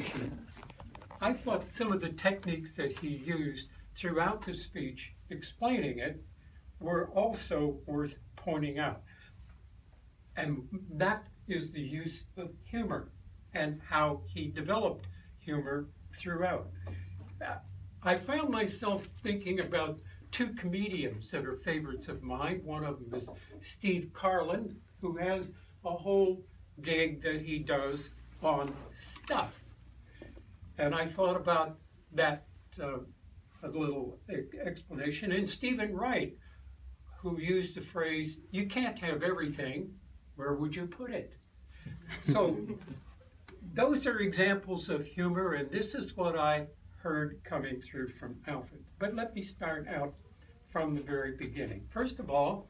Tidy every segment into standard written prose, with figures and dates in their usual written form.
explanation. I thought some of the techniques that he used throughout the speech explaining it were also worth pointing out. And that is the use of humor and how he developed humor throughout. I found myself thinking about two comedians that are favorites of mine. One of them is Steve Carlin, who has a whole gig that he does on stuff. And I thought about that a little explanation. And Stephen Wright, who used the phrase, "You can't have everything, where would you put it?" So those are examples of humor, and this is what I heard coming through from Alfred. But let me start out from the very beginning. First of all,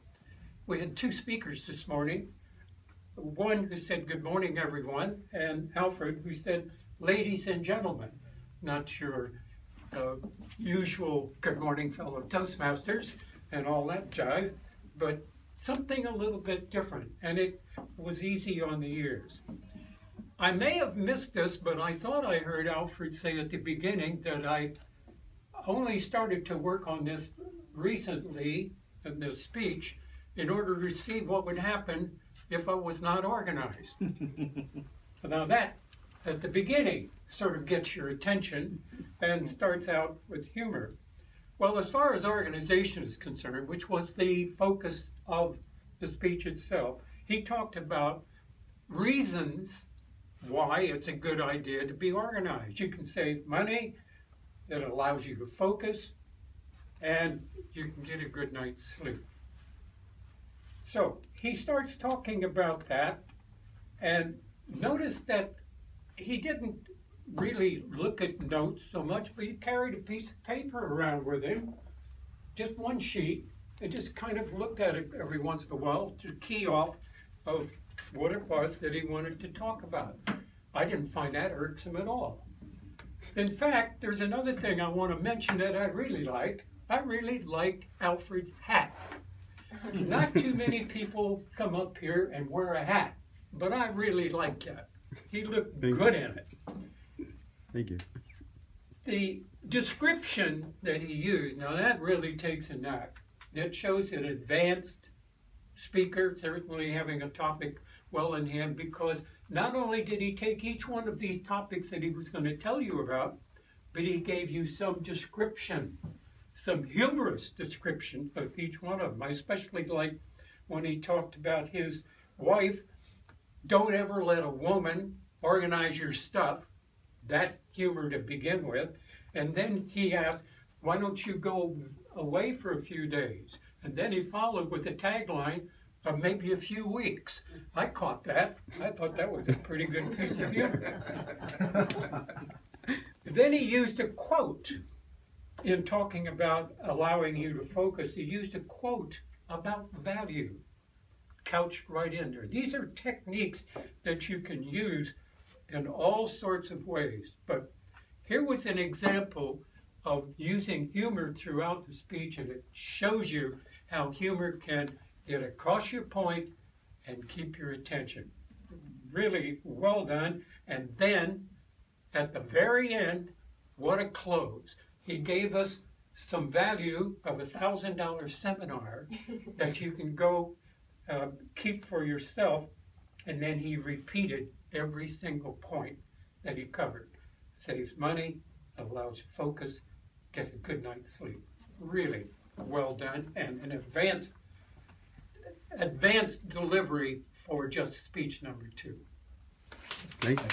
we had two speakers this morning. One who said, "Good morning, everyone," and Alfred, who said, "Ladies and gentlemen." Not your usual "Good morning, fellow Toastmasters," and all that jive, but something a little bit different, and it was easy on the ears. I may have missed this, but I thought I heard Alfred say at the beginning that I only started to work on this recently, in this speech, in order to see what would happen if I was not organized. Now that, at the beginning, sort of gets your attention and starts out with humor. Well, as far as organization is concerned, which was the focus of the speech itself, he talked about reasons why it's a good idea to be organized. You can save money, it allows you to focus, and you can get a good night's sleep. So he starts talking about that, and notice that he didn't really look at notes so much, but he carried a piece of paper around with him, just one sheet, and just kind of looked at it every once in a while to key off of what it was that he wanted to talk about. I didn't find that irksome at all. In fact, there's another thing I want to mention that I really liked. I really liked Alfred's hat. Not too many people come up here and wear a hat, but I really liked that. He looked good in it. Thank you. The description that he used, now that really takes a knack. That shows an advanced speaker, certainly having a topic well in hand, because not only did he take each one of these topics that he was going to tell you about, but he gave you some description, some humorous description of each one of them. I especially liked when he talked about his wife. Don't ever let a woman organize your stuff. That's humor to begin with. And then he asked, why don't you go away for a few days? And then he followed with a tagline of maybe a few weeks. I caught that. I thought that was a pretty good piece of humor. Then he used a quote in talking about allowing you to focus. He used a quote about value, couched right in there. These are techniques that you can use in all sorts of ways. But here was an example of using humor throughout the speech, and it shows you how humor can get across your point and keep your attention. Really well done. And then at the very end, what a close. He gave us some value of a $1,000 seminar that you can go keep for yourself, and then he repeated every single point that he covered. Saves money, allows focus, get a good night's sleep. Really well done, and an advanced delivery for just speech number 2. Thank you.